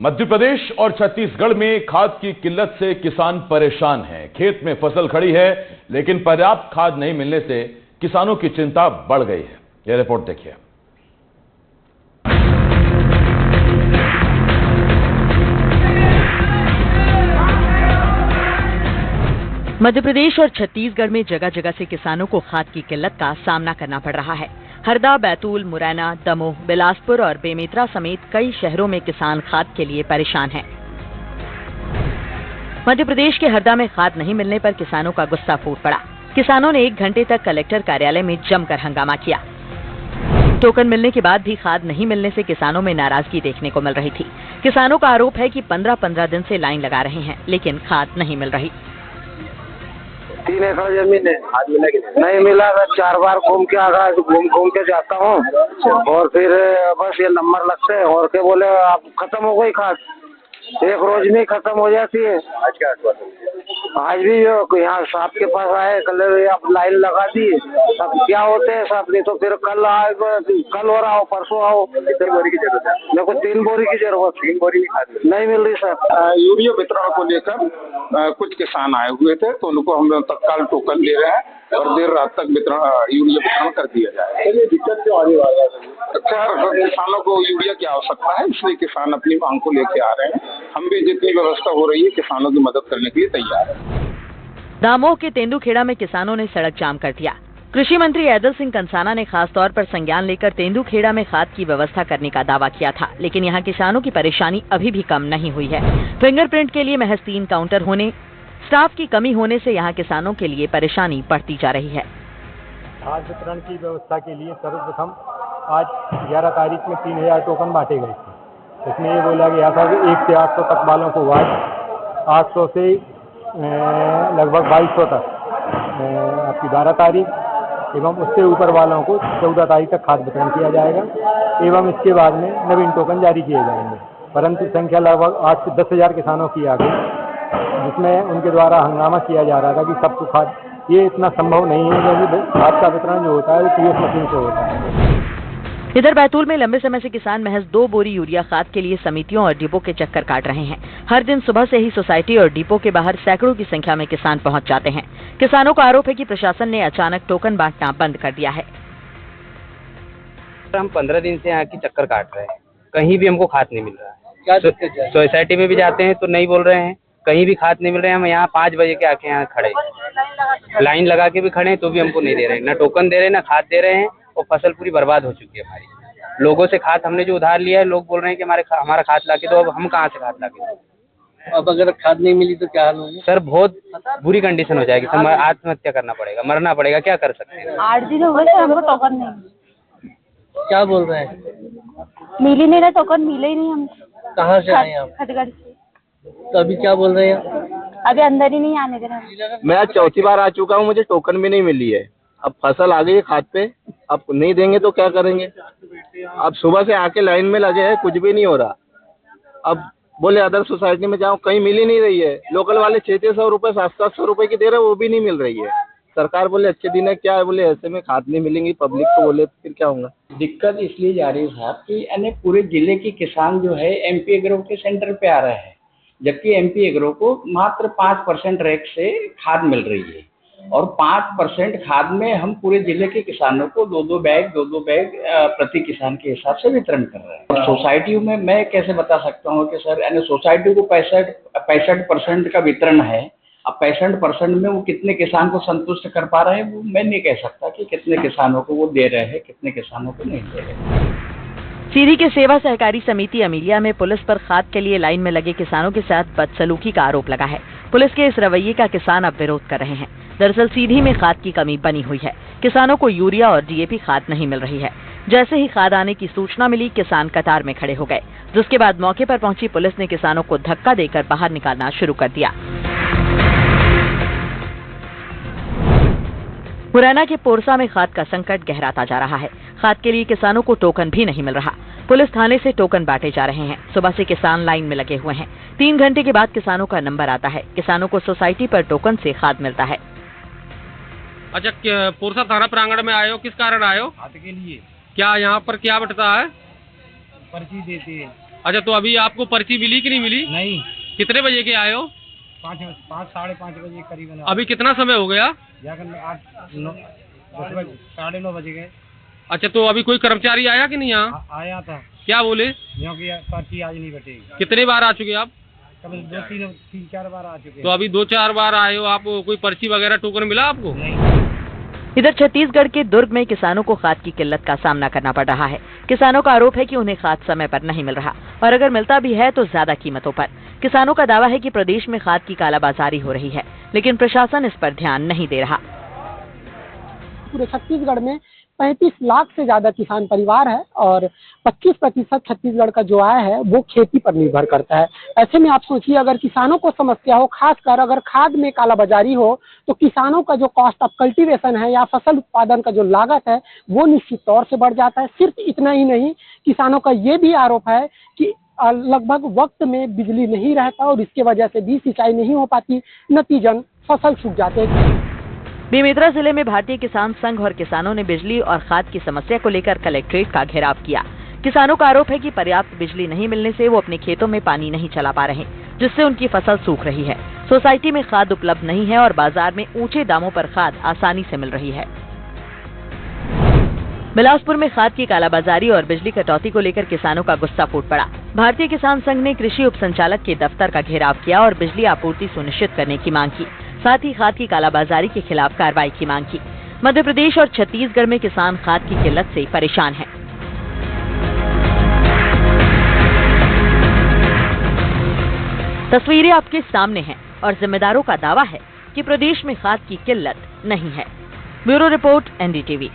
मध्य प्रदेश और छत्तीसगढ़ में खाद की किल्लत से किसान परेशान हैं। खेत में फसल खड़ी है, लेकिन पर्याप्त खाद नहीं मिलने से किसानों की चिंता बढ़ गई है। यह रिपोर्ट देखिए। मध्य प्रदेश और छत्तीसगढ़ में जगह जगह से किसानों को खाद की किल्लत का सामना करना पड़ रहा है। हरदा, बैतूल, मुरैना, दमोह, बिलासपुर और बेमेतरा समेत कई शहरों में किसान खाद के लिए परेशान हैं। मध्य प्रदेश के हरदा में खाद नहीं मिलने पर किसानों का गुस्सा फूट पड़ा। किसानों ने 1 घंटे तक कलेक्टर कार्यालय में जमकर हंगामा किया। टोकन मिलने के बाद भी खाद नहीं मिलने से किसानों में नाराजगी देखने को मिल रही थी। किसानों का आरोप है कि 15-15 दिन से लाइन लगा रहे हैं, लेकिन खाद नहीं मिल रही। 3 एकड़ जमीन है, खाद मिला कि नहीं मिला। मैं 4 बार घूम के आ गया, घूम के जाता हूँ और फिर बस ये नंबर लगते हैं और के बोले आप खत्म हो गई खाद। 1 रोज में खत्म हो जाती है। आज क्या आज भी यहाँ साहब के पास आए, कल आप लाइन लगा दी। अब क्या होते हैं साहब, नहीं तो फिर कल आए, कल हो रहा हो, परसों आओ। कितनी बोरी की जरूरत है? मेरे को 3 बोरी की जरूरत। 3 बोरी खाद नहीं मिल रही सर। यूरिया वितरण को लेकर कुछ किसान आए हुए थे, तो उनको हम तत्काल टोकन दे रहे हैं और देर रात तक यूरिया वितरण कर दिया जाए। दिक्कत क्यों आने वाला है? अच्छा, किसानों को यूरिया की आवश्यकता है, इसलिए किसान अपनी मांग को लेके आ रहे हैं। हम भी जितनी व्यवस्था हो रही है किसानों की मदद करने के लिए तैयार है। दामोह के तेंदुखेड़ा में किसानों ने सड़क जाम कर दिया। कृषि मंत्री ऐदल सिंह कंसाना ने खास तौर पर संज्ञान लेकर तेंदुखेड़ा में खाद की व्यवस्था करने का दावा किया था, लेकिन यहाँ किसानों की परेशानी अभी भी कम नहीं हुई है। फिंगरप्रिंट के लिए महज 3 काउंटर होने, स्टाफ की कमी होने से यहाँ किसानों के लिए परेशानी बढ़ती जा रही है। खाद वितरण की व्यवस्था के लिए सर्वप्रथम आज 11 तारीख में 3000 टोकन बांटे गए थे। इसमें ये बोला गया था कि 1 से 800 तक वालों को आज 800 से लगभग 2200 तक आपकी 12 तारीख एवं उससे ऊपर वालों को 14 तारीख तक खाद वितरण किया जाएगा एवं इसके बाद में नवीन टोकन जारी किए जाएंगे। परंतु संख्या लगभग 8 से 10,000 किसानों की आ गई, जिसमें उनके द्वारा हंगामा किया जा रहा था कि सबको खाद, ये इतना संभव नहीं है क्योंकि खाद का वितरण जो होता है वो पीएस मशीन से होता है। इधर बैतूल में लंबे समय से किसान महज 2 बोरी यूरिया खाद के लिए समितियों और डिपो के चक्कर काट रहे हैं। हर दिन सुबह से ही सोसाइटी और डिपो के बाहर सैकड़ों की संख्या में किसान पहुंच जाते हैं। किसानों का आरोप है कि प्रशासन ने अचानक टोकन बांटना बंद कर दिया है। हम 15 दिन से यहाँ की चक्कर काट रहे हैं, कहीं भी हमको खाद नहीं मिल रहा है। सोसाइटी में भी जाते हैं तो नहीं बोल रहे हैं, कहीं भी खाद नहीं मिल रहे हैं। हम यहाँ 5 बजे के आके यहाँ खड़े, लाइन लगा के भी खड़े हैं तो भी हमको नहीं दे रहे हैं, ना टोकन दे रहे हैं ना खाद दे रहे हैं। और फसल पूरी बर्बाद हो चुकी है हमारी। लोगों से खाद हमने जो उधार लिया है, लोग बोल रहे हैं कि हमारा खाद ला के दो। अब हम कहाँ से खाद ला के दो? अब अगर खाद नहीं मिली तो क्या हाल होगा? सर बहुत बुरी कंडीशन हो जाएगी। सर आत्महत्या करना पड़ेगा, मरना पड़ेगा, क्या कर सकते हैं? 8 दिन हो गए सर, हमको टोकन नहीं। क्या बोल रहे हैं? मिल ही नहीं रहा, टोकन मिले ही नहीं हमको। कहाँ से आए आप? खटगढ़ से। तो अभी क्या बोल रहे हैं? अभी अंदर ही नहीं आने दे रहे। मैं आज 4थी बार आ चुका हूँ, मुझे टोकन भी नहीं मिली है। अब फसल आ गई है खाद पे, अब नहीं देंगे तो क्या करेंगे? अब सुबह से आके लाइन में लगे हैं, कुछ भी नहीं हो रहा। अब बोले अदर सोसाइटी में जाओ, कहीं मिल ही नहीं रही है। लोकल वाले 600 रुपये 700 रुपये की दे रहे हैं, वो भी नहीं मिल रही है। सरकार बोले अच्छे दिन है, क्या है बोले ऐसे में खाद नहीं मिलेंगी पब्लिक को, बोले फिर क्या होगा? दिक्कत इसलिए जा रही है साहब कि यानी पूरे जिले के किसान जो है एमपी एग्रो के सेंटर पे आ रहे हैं, जबकि एमपी एग्रो को मात्र 5% रेट से खाद मिल रही है और 5% खाद में हम पूरे जिले के किसानों को 2-2 बैग प्रति किसान के हिसाब से वितरण कर रहे हैं। और सोसाइटियों में मैं कैसे बता सकता हूँ कि सर यानी सोसाइटी को 65% का वितरण है। अब 65% में वो कितने किसान को संतुष्ट कर पा रहे हैं, वो मैं नहीं कह सकता कि कितने किसानों को वो दे रहे हैं, कितने किसानों को नहीं दे रहे। सीधी के सेवा सहकारी समिति अमीलिया में पुलिस पर खाद के लिए लाइन में लगे किसानों के साथ बदसलूकी का आरोप लगा है। पुलिस के इस रवैये का किसान अब विरोध कर रहे हैं। दरअसल सीधी में खाद की कमी बनी हुई है, किसानों को यूरिया और डीएपी खाद नहीं मिल रही है। जैसे ही खाद आने की सूचना मिली, किसान कतार में खड़े हो गए, जिसके बाद मौके पर पहुंची पुलिस ने किसानों को धक्का देकर बाहर निकालना शुरू कर दिया। मुरैना के पोरसा में खाद का संकट गहराता जा रहा है। खाद के लिए किसानों को टोकन भी नहीं मिल रहा। पुलिस थाने से टोकन बांटे जा रहे हैं। सुबह से किसान लाइन में लगे हुए हैं। 3 घंटे के बाद किसानों का नंबर आता है। किसानों को सोसाइटी पर टोकन से खाद मिलता है। अच्छा, पोरसा थाना प्रांगण में आए हो, किस कारण आए हो? खाद के लिए। क्या यहाँ पर क्या बटता है? पर्ची देते हैं। अच्छा, तो अभी आपको पर्ची मिली कि नहीं मिली? नहीं। कितने बजे के आए हो? 5 साढ़े 5 बजे करीबन। अभी कितना समय हो गया? जाकर 8 9 10 बजे 9:30 बजे गए। अच्छा, तो अभी कोई कर्मचारी आया कि नहीं यहाँ? आया था। क्या बोले? क्योंकि पर्ची आज नहीं बटेगी। कितने बार आ चुके आप? कभी 2-3-4 बार आ चुके। तो अभी 2-4 बार आए हो आप, कोई पर्ची वगैरह टोकन मिला आपको? नहीं। इधर छत्तीसगढ़ के दुर्ग में किसानों को खाद की किल्लत का सामना करना पड़ रहा है। किसानों का आरोप है कि उन्हें खाद समय पर नहीं मिल रहा और अगर मिलता भी है तो ज्यादा कीमतों पर। किसानों का दावा है कि प्रदेश में खाद की कालाबाजारी हो रही है, लेकिन प्रशासन इस पर ध्यान नहीं दे रहा। पूरे छत्तीसगढ़ में 35 लाख से ज्यादा किसान परिवार है और 25% छत्तीसगढ़ का जो आय है वो खेती पर निर्भर करता है। ऐसे में आप सोचिए, अगर किसानों को समस्या हो, खासकर अगर खाद में कालाबाजारी हो, तो किसानों का जो कॉस्ट ऑफ कल्टीवेशन है या फसल उत्पादन का जो लागत है वो निश्चित तौर से बढ़ जाता है। सिर्फ इतना ही नहीं, किसानों का ये भी आरोप है कि लगभग वक्त में बिजली नहीं रहता और इसके वजह से भी सिंचाई नहीं हो पाती, नतीजन फसल सूख जाते हैं। बेमेतरा जिले में भारतीय किसान संघ और किसानों ने बिजली और खाद की समस्या को लेकर कलेक्ट्रेट का घेराव किया। किसानों का आरोप है कि पर्याप्त बिजली नहीं मिलने से वो अपने खेतों में पानी नहीं चला पा रहे, जिससे उनकी फसल सूख रही है। सोसाइटी में खाद उपलब्ध नहीं है और बाजार में ऊंचे दामों पर खाद आसानी से मिल रही है। बिलासपुर में खाद की कालाबाजारी और बिजली कटौती को लेकर किसानों का गुस्सा फूट पड़ा। भारतीय किसान संघ ने कृषि उप संचालक के दफ्तर का घेराव किया और बिजली आपूर्ति सुनिश्चित करने की मांग की। साथ ही खाद की कालाबाजारी के खिलाफ कार्रवाई की मांग की। मध्य प्रदेश और छत्तीसगढ़ में किसान खाद की किल्लत से परेशान हैं। तस्वीरें आपके सामने हैं और जिम्मेदारों का दावा है कि प्रदेश में खाद की किल्लत नहीं है। Bureau report, NDTV।